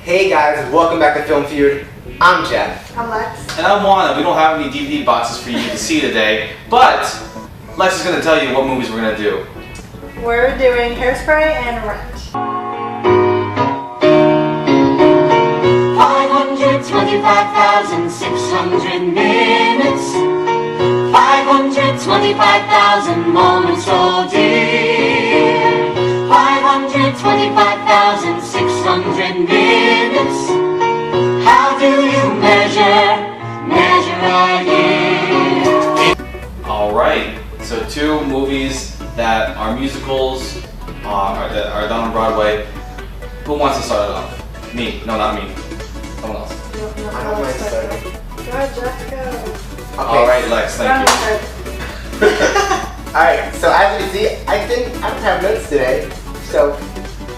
Hey guys, welcome back to Film Feud. I'm Jeff. I'm Lex. And I'm Juana. We don't have any DVD boxes for you to see today, but Lex is going to tell you what movies we're going to do. We're doing Hairspray and Rent. 525,600 minutes, 525,000 moments, oh dear. 525,600 minutes. How do you measure a year? Alright, so two movies that are musicals, that are done on Broadway. Who wants to start it off? Me. No, not me. Someone else. I don't mind starting. Go ahead, Jeff, go. Okay. Alright, Lex, thank you. Alright, so as you can see, I don't have notes today, so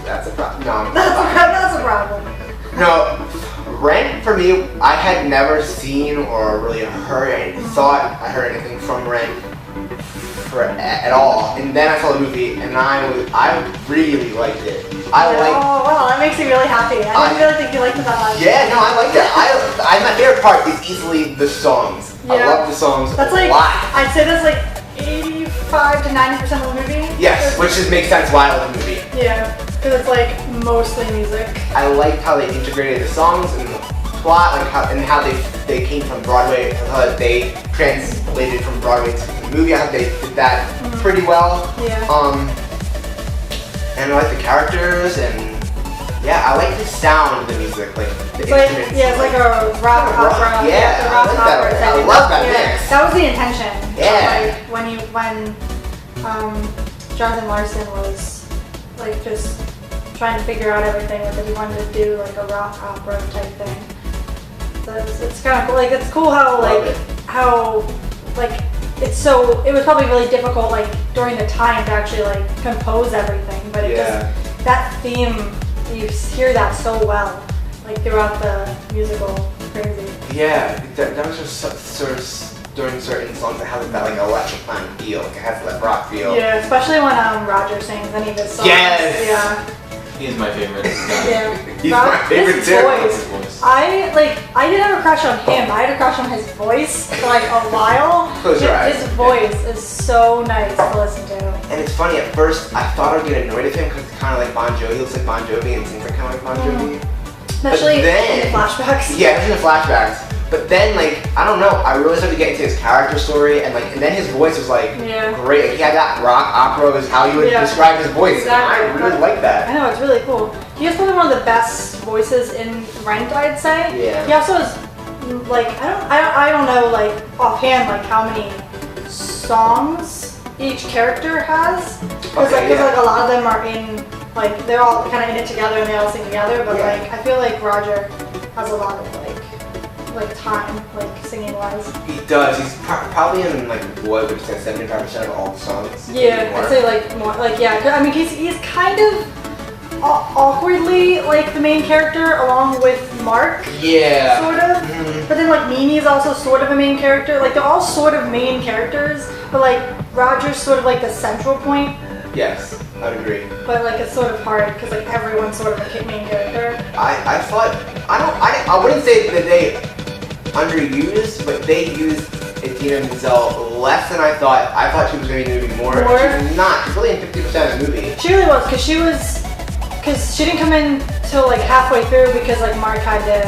that's a problem. No, That's a problem. No, Rent for me, I had never seen or really heard anything from Rent at all, and then I saw the movie and I really liked it. Oh, well, that makes me really happy. I didn't really think you liked it that much. Yeah, no, I liked it. My favorite part is easily the songs. Yeah. I love the songs. That's a like, lot. I'd say that's like 85 to 90% of the movie. Yes, which just makes sense why I love the movie. Yeah, because it's like mostly music. I liked how they integrated the songs and the plot, like how they came from Broadway, how they translated from Broadway to the movie. I thought they did that pretty well. Yeah. And I like the characters, and yeah, I like the sound of the music, like the instruments. Yeah, it's like a rock opera. Yeah, the I rock like opera. that. I love that mix. That was the intention. Yeah. Like when Jonathan Larson was like just trying to figure out everything, like that he wanted to do like a rock opera type thing. So it's kind of cool. Like it's cool how it was probably really difficult like during the time to actually like compose everything, but it just that theme, you hear that so well like throughout the musical. Crazy. Yeah, that was just sort of during certain songs that have that like electrifying feel, like it has that rock feel. Yeah, especially when Roger sings any of his songs. Yes. Yeah. He's my favorite. Yeah. He's my favorite his too. voice. I didn't have a crush on him. I had a crush on his voice for like a while. Close your eyes. His voice is so nice to listen to. And it's funny, at first I thought I'd get annoyed at him because it's kind of like Bon Jovi. He looks like Bon Jovi and sings like kind of like Bon Jovi. Especially in the flashbacks. Yeah, in the flashbacks. But then, like, I don't know, I really started to get into his character story, and then his voice was like great. Like, he had that rock opera is how you would describe his voice. Exactly. And I really like that. I know, it's really cool. He has probably one of the best voices in Rent, I'd say. Yeah. He also has like I don't know like offhand like how many songs each character has. Because like a lot of them are in like they're all kind of in it together and they all sing together. But like I feel like Roger has a lot of like time, like singing wise. He does. He's probably in like what would you say 75% of all the songs. Yeah, I'd say like more like I mean he's kind of awkwardly like the main character along with Mark. Yeah. Sort of. But then like Mimi's also sort of a main character. Like they're all sort of main characters, but like Roger's sort of like the central point. Yes, I'd agree. But like it's sort of hard because like everyone's sort of a main character. I thought I wouldn't say that they underused, but they used Idina Menzel less than I thought. I thought she was going to be in the movie more. She's not. She's really in 50% of the movie. She really was, because she didn't come in till like halfway through because like Mark had to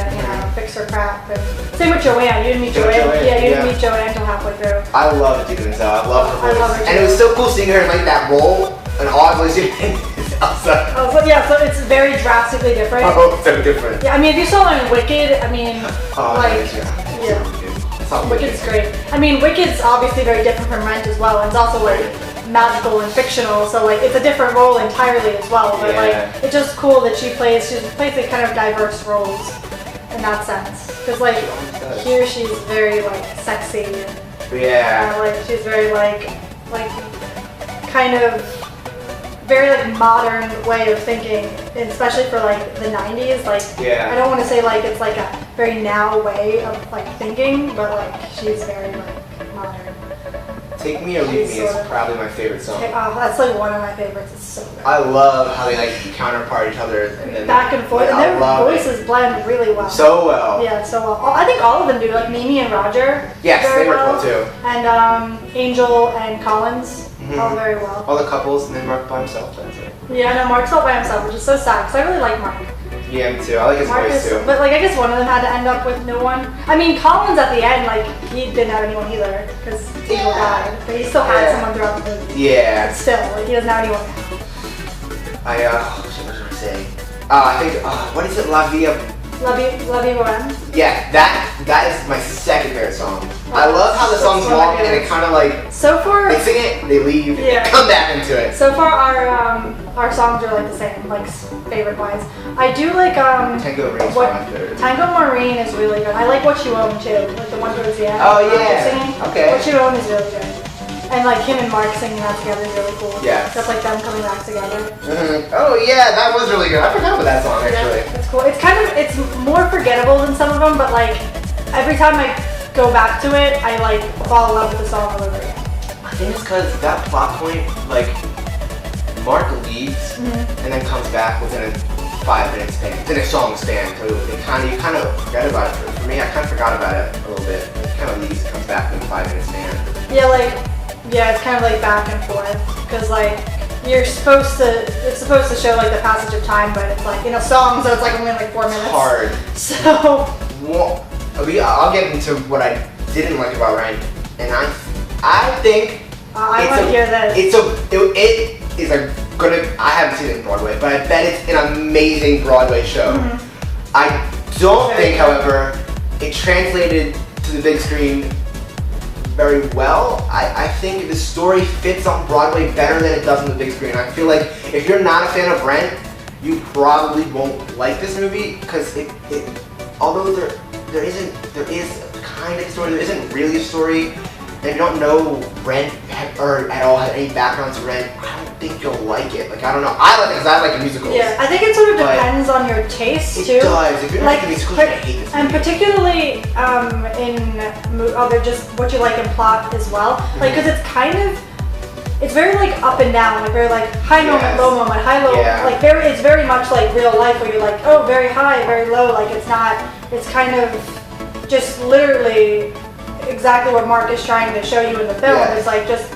fix her crap. And same with Joanne. You didn't meet Joanne. Yeah, you didn't meet Joanne until halfway through. I love Idina Menzel. I love her voice. I love her too. And it was so cool seeing her in like that role, an odd voice. So it's very drastically different. Oh, so different. Yeah, I mean, if you saw her in Wicked, I mean, Wicked's great. I mean, Wicked's obviously very different from Rent as well, and it's also like magical and fictional, so like it's a different role entirely as well. But like, it's just cool that she plays like kind of diverse roles in that sense. Because like here she's very like sexy and like she's very like kind of very like modern way of thinking, especially for like the 90s. Like I don't want to say like it's like a very now way of like thinking, but like she's very like modern. Take Me or Leave Me is probably my favorite song. Oh, that's like one of my favorites. It's so good. I love how they like counterpart each other and then back and forth, and their voices blend really well. So well. Yeah, so well. Oh, I think all of them do. Like Mimi and Roger. Yes, they work well too. And Angel and Collins, all very well. All the couples, and then Mark by himself. That's it. Yeah, no, Mark's all by himself, which is so sad because I really like Mark. Yeah, me too. I like his voice too. But like, I guess one of them had to end up with no one. I mean, Collins at the end, like, he didn't have anyone either because people died. But he still had someone throughout the movie. Yeah. But still, like, he doesn't have anyone now. What was I gonna say? I think, what is it? La Vie Boheme? Yeah, that is my second favorite song. I love how the song's long and it kind of like, so far, they sing it, they leave, and they come back into it. So far, our songs are like the same, like favorite wise. I do like Tango Marine's my third. Tango Marine is really good. I like What You Own too, like the one towards the end. Oh yeah. Singing. Okay. What You Own is really good. And like him and Mark singing that together is really cool. Yeah. That's like them coming back together. Oh yeah, that was really good. I forgot about that song actually. Yeah, it's cool. It's more forgettable than some of them, but like every time I go back to it, I like fall in love with the song all over again. I think it's because that plot point, like Mark leaves and then comes back within a 5-minute span, within a song span. So you kind of forget about it. For me, I kind of forgot about it a little bit. It kind of leaves, comes back within a 5-minute span. Yeah, it's kind of like back and forth because like it's supposed to show like the passage of time, but it's like in a song, so it's like only like 4 minutes. It's hard. So. Well, I'll get into what I didn't like about Rent, and I think I want to hear this. It is a good. I haven't seen it in Broadway, but I bet it's an amazing Broadway show. I don't think, however, it translated to the big screen very well. I think the story fits on Broadway better than it does on the big screen. I feel like if you're not a fan of Rent, you probably won't like this movie because although there is kind of a story, there isn't really a story, and you don't know Rent or at all have any background to Rent, I don't think you'll like it. Like, I don't know. I like it because I like musicals. Yeah, I think it sort of depends on your taste too. It does. If you're not like musicals, you're gonna hate this movie. And particularly just what you like in plot as well. Like, because it's very like up and down, like very like high moment, low moment, high low. Like it's very much like real life where you're like, oh, very high, very low. Like it's kind of just literally exactly what Mark is trying to show you in the film. It's like just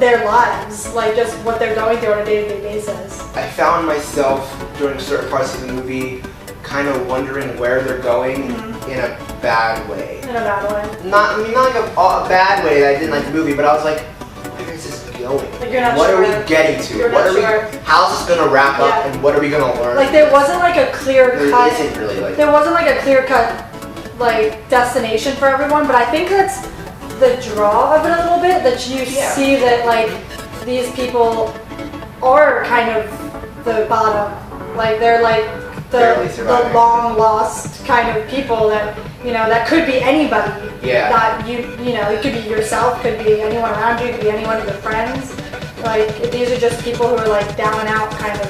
their lives, like just what they're going through on a day-to-day basis. I found myself during certain parts of the movie kind of wondering where they're going in a bad way. In a bad way. Not like a bad way that I didn't like the movie, but I was like, where is this going? Like you're not what sure. are we getting to? You're what not are sure. How's this gonna wrap up, and what are we gonna learn? Like there wasn't like a clear cut. There isn't really like. There wasn't like a clear cut like destination for everyone, but I think that's the draw of it a little bit, that you see that like these people are kind of the bottom, like they're like the long lost kind of people that that could be anybody. That it could be yourself, could be anyone around you, could be anyone of your friends. Like these are just people who are like down and out kind of,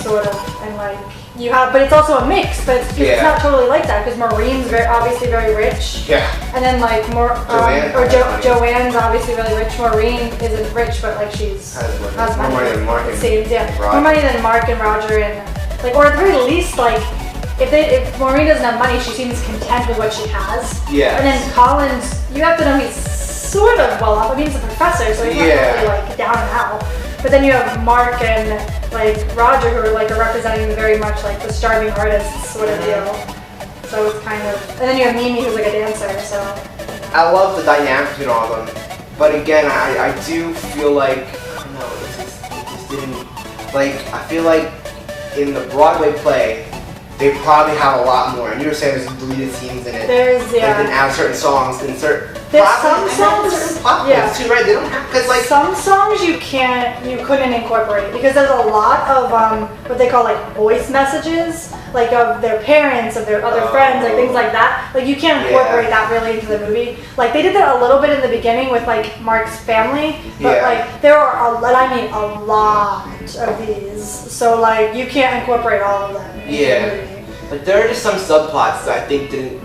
sort of, and like. But it's also a mix, but it's not totally like that because Maureen's obviously very rich. Yeah. And then like Joanne's obviously really rich. Maureen isn't rich, but like has money. More money than Mark. More money than Mark and Roger, and like, or at the very least, like if Maureen doesn't have money, she seems content with what she has. Yeah. And then Collins, you have to know he's sort of well off. I mean, he's a professor, so he's not really like down and out. But then you have Mark and like Roger, who are like representing very much like the starving artist sort of deal. So it's kind of, and then you have Mimi, who's like a dancer. So I love the dynamic between all of them, but again, I do feel like I don't know, it just didn't like. I feel like in the Broadway play, they probably have a lot more. And you were saying there's deleted scenes in it. There's They didn't add certain songs and certain. There's some songs, too, right? They don't have, cause like some songs you couldn't incorporate because there's a lot of what they call like voice messages, like of their parents, of their other friends, like things like that. Like you can't incorporate that really into the movie. Like they did that a little bit in the beginning with like Mark's family, but like there are a lot of these, so like you can't incorporate all of them into the movie. Like there are just some subplots that I think didn't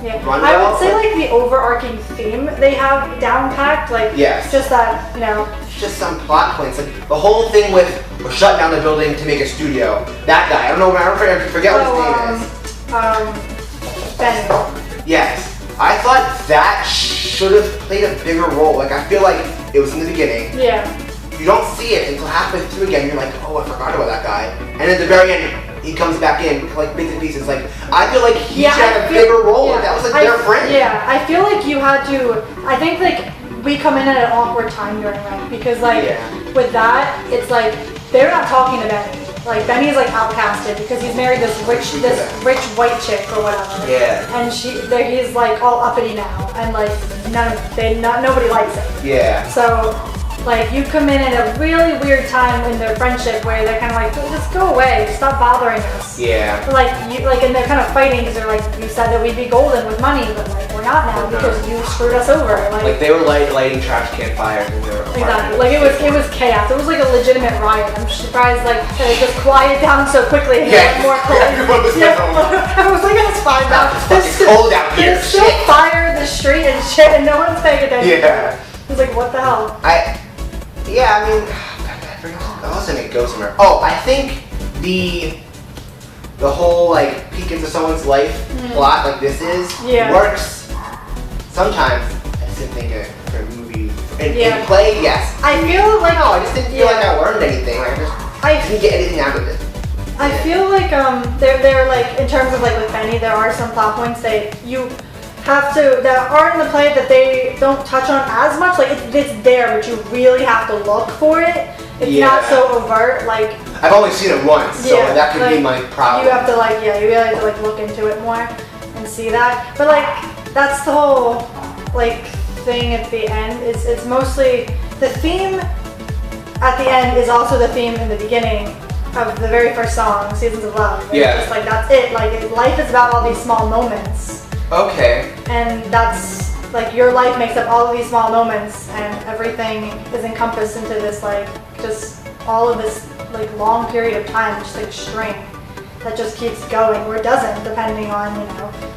Yeah. run I well. would say like the overarching theme they have down packed, like Yes. just that, you know. Just some plot points. Like the whole thing with we're shutting down the building to make a studio. That guy, I don't know, I forget what his name is. Ben. Yes. I thought that should have played a bigger role. Like I feel like it was in the beginning. Yeah. You don't see it until halfway through again. You're like, oh, I forgot about that guy. And at the very end, he comes back in like bits and pieces. Like I feel like he should have a bigger role. Yeah, That was like their friend. Yeah, I feel like you had to. I think like we come in at an awkward time during Rent because like with that, it's like they're not talking to Benny. Like Benny's like outcasted because he's married this rich white chick or whatever. Yeah. And he's like all uppity now, and like nobody likes him. Yeah. So like you come in at a really weird time in their friendship where they're kind of like, just go away, stop bothering us. Yeah. And they're kind of fighting because they're like, you said that we'd be golden with money, but like we're not now because you screwed us over. Like they were lighting trash can fires in their apartment. Exactly. Like it was chaos. It was like a legitimate riot. I'm surprised like it just quieted down so quickly. And more cold. Everyone was like, I was like, it's fine now. It's cold out here. There's still fire in the street and shit, and no one's paying attention. Yeah. I was like, what the hell? I mean, I was gonna go somewhere. Oh, I think the whole like peek into someone's life plot like this is works sometimes. I just didn't think it for a movie. In play, yes. I feel like no, I just didn't feel like I learned anything. I didn't get anything out of it. I feel like they're like in terms of like with Benny, there are some plot points that are in the play that they don't touch on as much. Like it's there, but you really have to look for it. It's not so overt. Like I've only seen it once, so that could be my problem. You have to you really have to like look into it more and see that. But like that's the whole like thing at the end. It's mostly the theme at the end is also the theme in the beginning of the very first song, Seasons of Love. It's just like that's it. Like life is about all these small moments. Okay. And that's like your life makes up all of these small moments, and everything is encompassed into this like just all of this like long period of time, just like a string that just keeps going or doesn't, depending on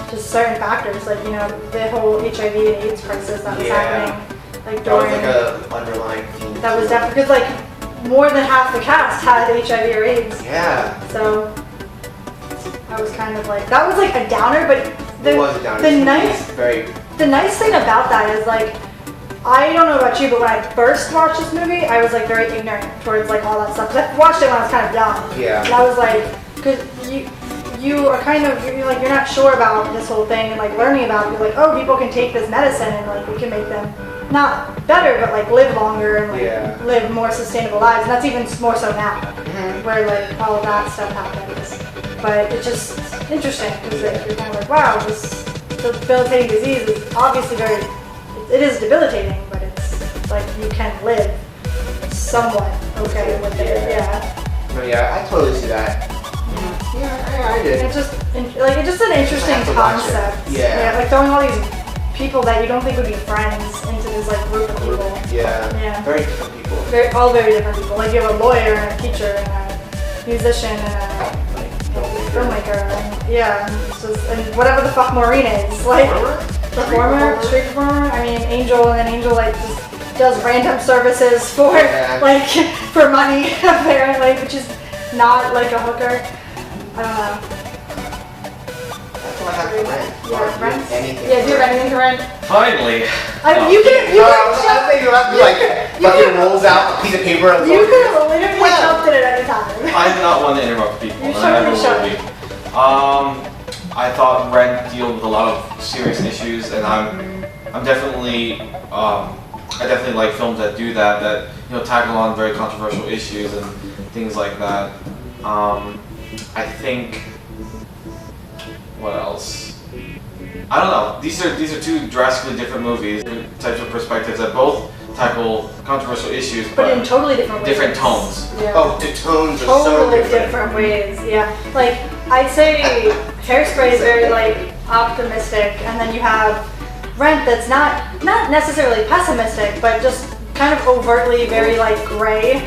just certain factors, like the whole HIV and AIDS crisis that was happening like during. That was like a underlying theme. That was definitely because like more than half the cast had HIV or AIDS. Yeah. So I was kind of like that was like a downer, but. It was a downer. The nice thing about that is like, I don't know about you, but when I first watched this movie, I was like very ignorant towards like all that stuff. Cause I watched it when I was kind of young. Yeah. And I was like, cause you are kind of you're not sure about this whole thing and like learning about it. You're like, oh, people can take this medicine and like we can make them not better, but like live longer and like live more sustainable lives. And that's even more so now, where like all of that stuff happens. But it's just interesting because you're kind of like, wow, this debilitating disease is obviously it is debilitating, but it's like you can live somewhat okay with it. No, I totally see that. Yeah, I did. It's just an interesting concept. Yeah. Like throwing all these people that you don't think would be friends into this like group of people. Yeah. Very different people. All very different people. Like you have a lawyer and a teacher and a musician and a filmmaker, and it's just, and whatever the fuck Maureen is, like performer, street performer. I mean, Angel, and then Angel like just does random services for like for money apparently, which is not like a hooker. I don't know. That's all I have to rent. Rent? Anything. Yeah, do you have anything to rent? Finally. You can. You have to like rolls out a piece of paper. And you could have literally jumped in it at any time. I'm not one to interrupt people. You should. I thought Rent dealt with a lot of serious issues, and I definitely like films that do that tackle on very controversial issues and things like that. I think what else? I don't know. These are two drastically different movies, different types of perspectives that both tackle controversial issues, but in totally different ways. Different tones. Yeah. Oh, the tones are totally so different ways. Yeah, like I'd say Hairspray is very like optimistic, and then you have Rent that's not necessarily pessimistic, but just kind of overtly very like gray.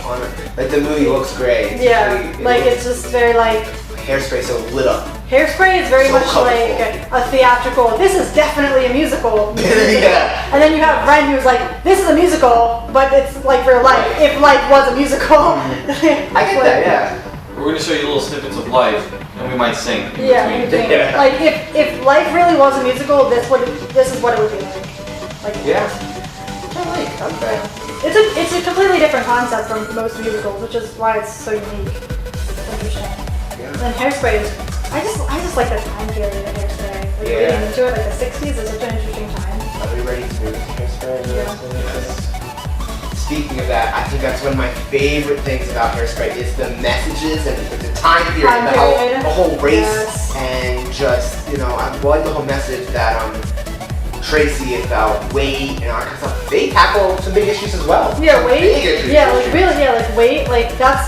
Like the movie looks gray. It's just very like Hairspray so lit up? Hairspray is very So much colorful. like a theatrical, this is definitely a musical. Yeah. And then you have Ren who's like, this is a musical, but it's like real life. If life was a musical. I get that, yeah. We're going to show you little snippets of life, and we might sing in Yeah, between. Yeah. like if life really was a musical, this is what it would be like. Like Yeah. I like, okay. it's a completely different concept from most musicals, which is why it's so unique. It's interesting. Yeah. And Hairspray is I just like the time period of Hairspray. Like Yeah. getting into it, like the 60s is such an interesting time. Are we ready to move to Hairspray? Yes. Speaking of that, I think that's one of my favorite things about Hairspray is the messages and the time period, the whole race, Yes. and just, you know, I like the whole message that Tracy about weight and all that kind of stuff. They tackle some big issues as well. Yeah, Some weight. big issues. Yeah, like really, yeah, like weight. Like that's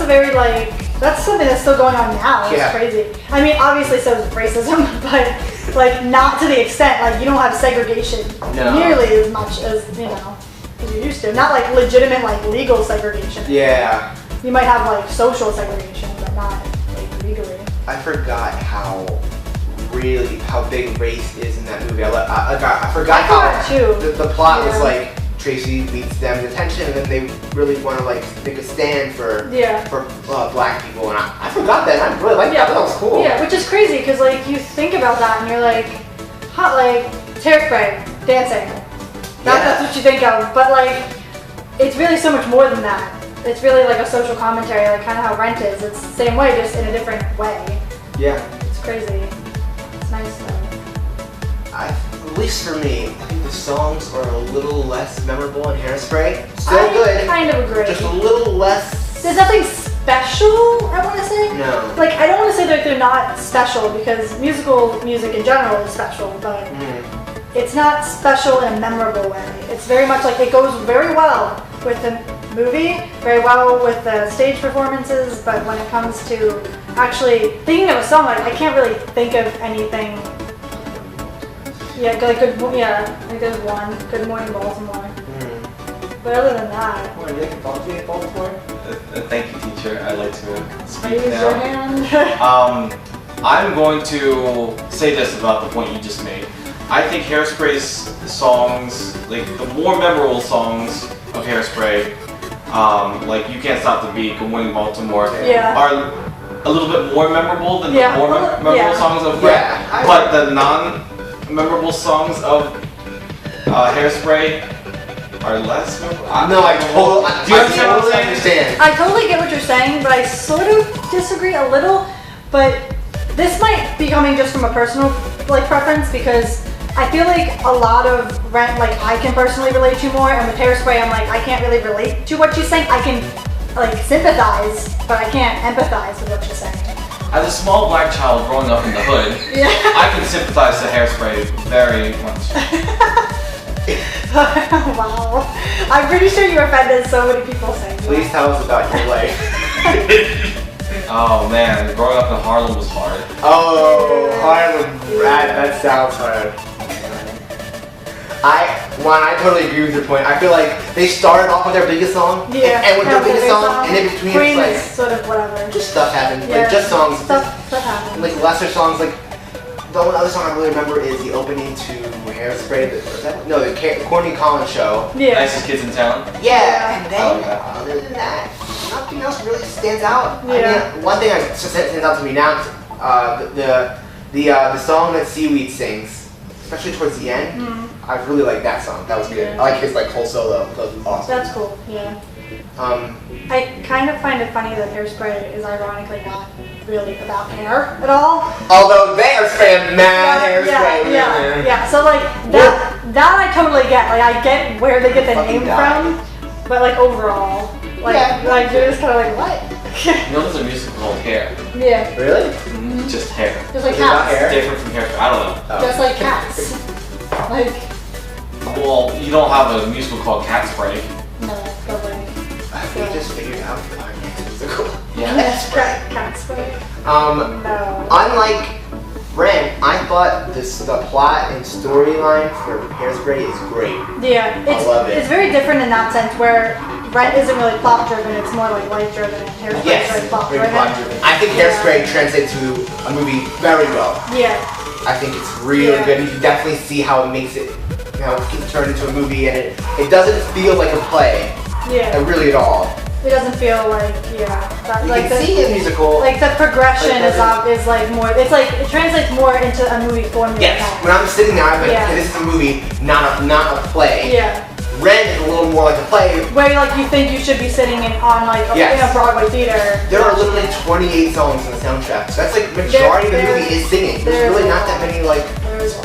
that's something that's still going on now. It's Yeah. crazy. I mean, obviously so is racism, but like not to the extent like you don't have segregation No. nearly as much as as you used to. Not like legitimate like legal segregation. Yeah. You might have like social segregation, but not like legally. I forgot how big race is in that movie. I forgot how forgot too. the plot was Yeah. like Tracy leads them to detention, and then they really want to like make a stand for black people, and I forgot that. I really liked that. That was cool. Yeah, which is crazy because like you think about that and you're like, like Hairspray, dancing. That's what you think of, but like it's really so much more than that. It's really like a social commentary, like kind of how Rent is. It's the same way, just in a different way. Yeah. It's crazy. It's nice though. At least for me, I think the songs are a little less memorable in Hairspray. Still I good. kind of agree. Just a little less. There's nothing special, I want to say. No. Like, I don't want to say that they're not special because musical music in general is special, but it's not special in a memorable way. It's very much like it goes very well with the movie, very well with the stage performances, but when it comes to actually thinking of a song, like I can't really think of anything. Yeah, like like there's one, Good Morning Baltimore. But other than that, What, you like Baltimore? Thank you, teacher. I'd like to speak raise now. your hand. I'm going to say this about the point you just made. I think Hairspray's songs, like the more memorable songs of Hairspray, like You Can't Stop the Beat, Good Morning Baltimore, are a little bit more memorable than the more memorable songs of Red. But the non-memorable songs of Hairspray are less memorable. No, I totally understand. I totally get what you're saying, but I sort of disagree a little. But this might be coming just from a personal preference because I feel like a lot of Rent I can personally relate to more, and with Hairspray I'm like I can't really relate to what she's saying. I can sympathize, but I can't empathize with what she's saying. As a small black child growing up in the hood, I can sympathize to Hairspray very much. Wow. I'm pretty sure you offended so many people saying that. Please tell us about your life. Oh man, growing up in Harlem was hard. Oh, Harlem, that sounds hard. I totally agree with your point. I feel like they started off with their biggest song, and with their biggest song, and in between Queen it's is sort of whatever. just stuff happens, just songs. Stuff happens. Lesser songs, the only other song I really remember is the opening to Hairspray, the Corny Collins show. Nicest Kids in Town. Yeah, and then other than that, nothing else really stands out. I mean, one thing that stands out to me now is the song that Seaweed sings, especially towards the end. I really like that song. That was good. I like his whole solo. That was awesome. That's cool. Yeah. I kind of find it funny that Hairspray is ironically not really about hair at all. Although they are fan mad Hairspray. Yeah. So that I totally get. I get where they get the name from, but overall, they're just kind of what? You know, there's a musical called Hair. Yeah. Really? Just Hair. Just like cats. Hair? Different from Hairspray. I don't know. Just like cats. Well, you don't have a musical called Cat Spray. No, probably. We just figured out our next musical. Yeah. Cat spray. No. Unlike Ren, I thought the plot and storyline for Hairspray is great. Yeah, I love it. It's very different in that sense where Rent isn't really plot driven, it's more like light driven, and Hairspray Yes, is very plot very driven. plot driven. I think Hairspray translates to a movie very well. Yeah. I think it's really good. You can definitely see how it makes it, gets turned into a movie, and it doesn't feel like a play, Yeah. really at all. It doesn't feel like, that, You like can see a musical. like the progression Like, is like more, it's like, it translates more into a movie formula. Yes, kind of. when I'm sitting there, I'm like, Yeah. okay, this is a movie, not a play. Yeah. Rent is a little more like a play. Where like you think you should be sitting on like Yes. in a Broadway theater. There are literally 28 songs in the soundtrack, so that's like majority of the movie is singing. There's really not that many like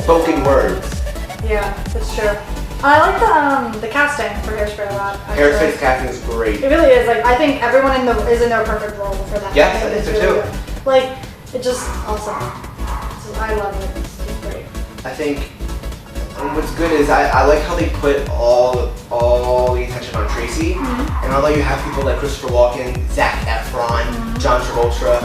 spoken words. Yeah, that's true. I like the casting for Hairspray a lot. actually. Hairspray's casting is great. It really is. Like I think everyone is in their perfect role for that. Yes, I think It's so really too. good. Like it just awesome. I love it. It's great. I think what's good is I like how they put all the attention on Tracy, and although you have people like Christopher Walken, Zac Efron, John Travolta,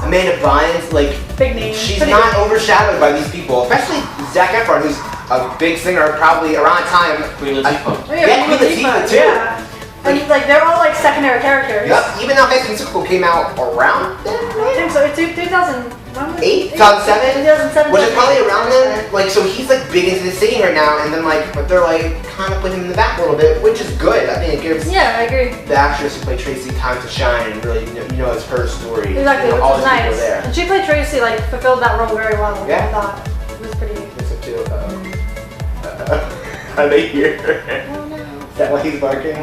Amanda Bynes, like Big name. she's Pretty not big. overshadowed by these people, especially Zac Efron, who's a big singer, probably around time. Queen Latifah. Oh, Yeah, Queen Queen Latifah, too. Yeah. And like they're all like secondary characters. Yep, even though High School Musical came out around then, I think so. It's 2000. 8, 2007, 2007, which is probably around then. Like, so he's like big into the singing right now, and then like, but they're like kind of putting him in the back a little bit, which is good. I think it gives Yeah, I agree. the actress who played Tracy time to shine, and really, it's her story. Exactly, You know, which all was these people nice. there. And she played Tracy, like fulfilled that role very well. Yeah. I thought it was pretty. Yes, so too. Are they here? Oh no. Is that why he's barking?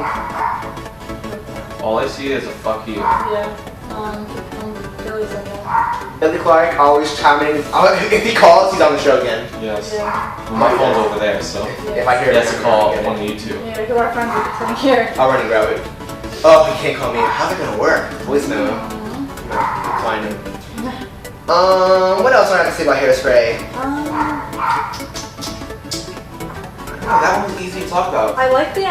All I see is a fuck you. Yeah. Billy's in there. Billy Clark always chiming in. If he calls, he's on the show again. Yes. Yeah. Well, my phone's over there, so If I hear that's it, a call I'll on get it. YouTube. Yeah, because our friends are sitting here. I'll run and grab it. Oh, he can't call me. How's it gonna work? Voice memo. No, find him. What else do I have to say about Hairspray? Oh, that one was easy to talk about. I like the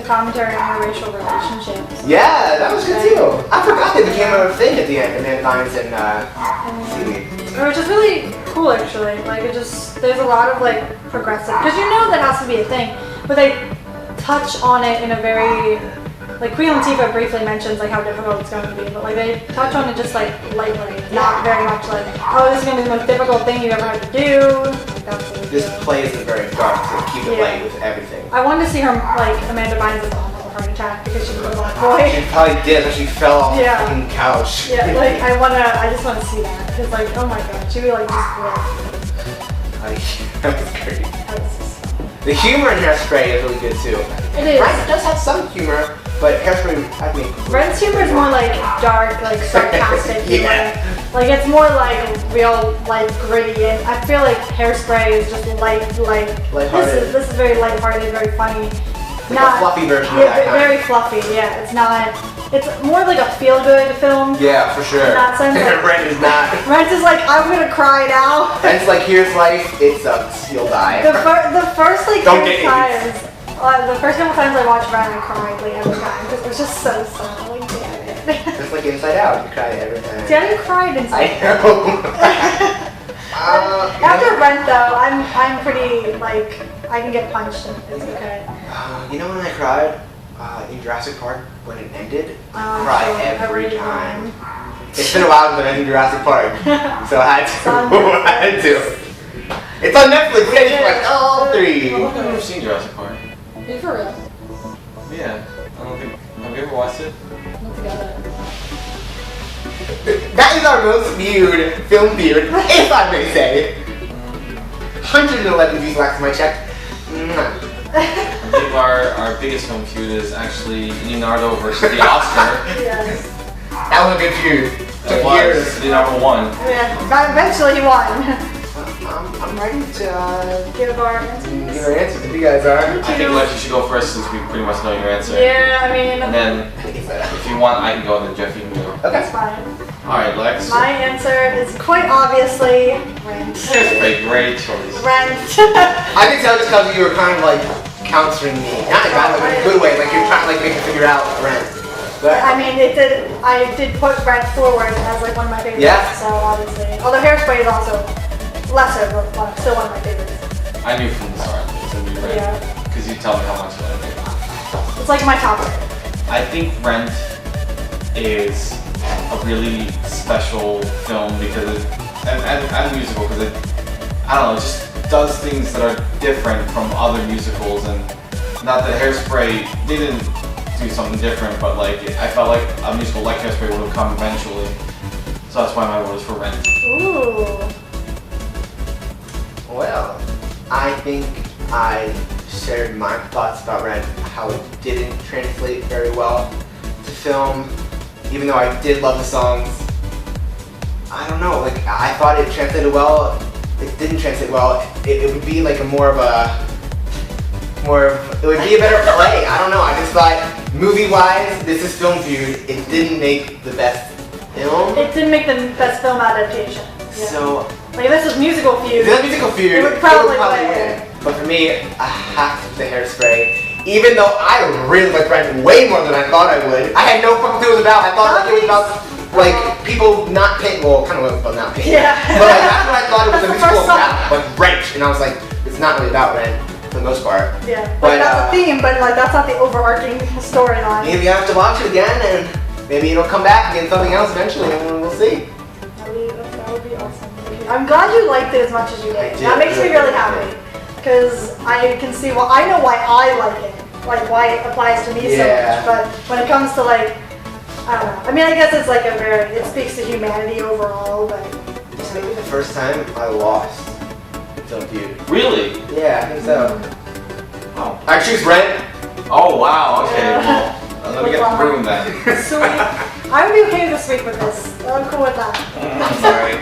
commentary on interracial relationships. Yeah, that was good too. I forgot they became a thing at the end, Amanda Bynes and Seaweed. Which is really cool actually. Like it just, there's a lot of like progressive, because you know that has to be a thing, but they touch on it in a very, like Queen Latifah briefly mentions like how difficult it's going to be, but like they touch on it just like lightly, not very much like, oh, this is going to be the most difficult thing you ever had to do. Like, that's what This play isn't very dark, so keep it light with everything. I wanted to see her, like Amanda Bynes as a heart attack because she was a black boy. She probably did, but she fell off Yeah. the fucking couch. Yeah, like I just want to see that because like, oh my god, she would like just That was great. that was just fun. The humor in Hairspray is really good too. It is. Rent does have some humor, but Hairspray, I think. Rent's humor is more like dark, like sarcastic humor. Yeah. Like it's more like real, like gritty, and I feel like Hairspray is just Lighthearted. This is very lighthearted, very funny. Like a fluffy version of Yeah, that kind. very fluffy. Yeah, it's not. It's more like a feel-good film. Yeah, for sure. In that sense, like- Rent is not. Rent is like, I'm gonna cry now. Rent's like, here's life, it sucks, you'll die. The first like Don't few get times, the first couple times I watched Rent, I cried like every time because it was just so sad. Like damn it. It's like Inside Out, you cry every time. See, I didn't cry inside. I know. After Rent though, I'm pretty like I can get punched and it's okay. You know when I cried? In Jurassic Park, when it ended, I Oh, cry sure, every every time. It's been a while since I've been in Jurassic Park, so I had to. I had to. It's on Netflix, yeah, you can watch all three. I don't think I've ever seen Jurassic Park. Are you for real? Yeah, I don't think. Have you ever watched it? Not together. That is our most viewed film feud, if I may say. 111 views last time I checked. Mwah. I think our biggest film feud is actually Leonardo versus the Oscar. Yes. That was a good feud. It Took was. years. Leonardo won. Yeah. But eventually he won. I'm ready to Give our give answers. our answers if you guys are. I think Lex, you should go first since we pretty much know your answer. Yeah, I mean, And then if you want, I can go, and then Jeff, you can go. Okay. that's fine. Alright, Lex. My answer is quite obviously Rent. Great choice. Rent. I can tell just because you were kind of like countering me. Not in a bad way, but in a good way. Like you're trying to like make me figure out Rent. But I mean, I did put Rent forward as like one of my favorites. Yeah. So obviously, although Hairspray is also lesser, but still one of my favorites. I knew from the start it's gonna be Red. Yeah. Because you tell me how much you like it. It's like my top pick. I think Rent is a really special film because and musical because I don't know, it just does things that are different from other musicals, and not that Hairspray didn't do something different, but like I felt like a musical like Hairspray would have come eventually. So that's why my vote is for Rent. Ooh. Well, I think I shared my thoughts about Rent, how it didn't translate very well to film, even though I did love the songs. I don't know, like I thought it translated well. It didn't translate well. It would be like it would be a better play. I don't know. I just thought movie-wise, this is Film Feud. It didn't make the best film. It didn't make the best film adaptation. Yeah. So like if this was Musical Feud. if it was Musical Feud, it would probably win. But for me, I have to the Hairspray. Even though I really liked Rent way more than I thought I would. I had no fucking clue what it was about. I thought like it was about like people not paying, well, kind of about not paying. Yeah. But like, that's what I thought it was a That's the musical first about, like Rent. And I was like, it's not really about Rent for the most part. Yeah. But, Like that's a theme, but like that's not the overarching storyline. Maybe I have to watch it again, and maybe it'll come back and get something else eventually, and we'll see. That would be awesome. I'm glad you liked it as much as you did. I did. That makes me really happy. Because I can see, well, I know why I like it. Like why it applies to me so much. But when it comes to like, I don't know. I mean, I guess it's like it speaks to humanity overall, but. This may be the first time I lost Film Feud. Really? Yeah, I think so. Oh. I choose Rent. Oh wow. Okay. Yeah. Well, let me get the room then. Sweet. I would be okay with a sweep with this. I'm cool with that. I'm sorry.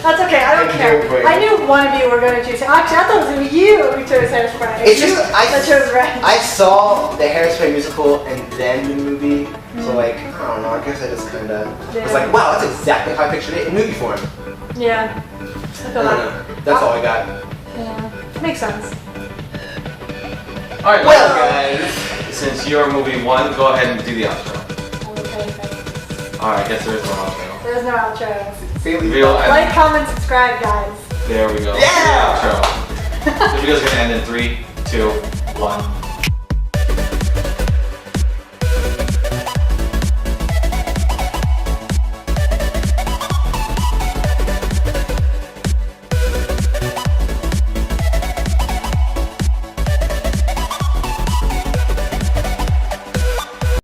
That's okay, I don't Thank care. you for- I knew one of you were going to choose. Actually, I thought it was going to be you who chose Hairspray. It's just that chose Rent. I saw the Hairspray musical and then the movie, so like I don't know. I guess I just kind of was like, wow, that's exactly how I pictured it in movie form. Yeah. I I feel don't that. know. That's all I got. Yeah. Makes sense. All right. Well, guys, since your movie won, go ahead and do the outro. Okay. All right. I guess there is no outro. There's no outro. See, Real end. Like, comment, subscribe, guys. There we go. Yeah! The outro. The video's gonna end in 3, 2, 1.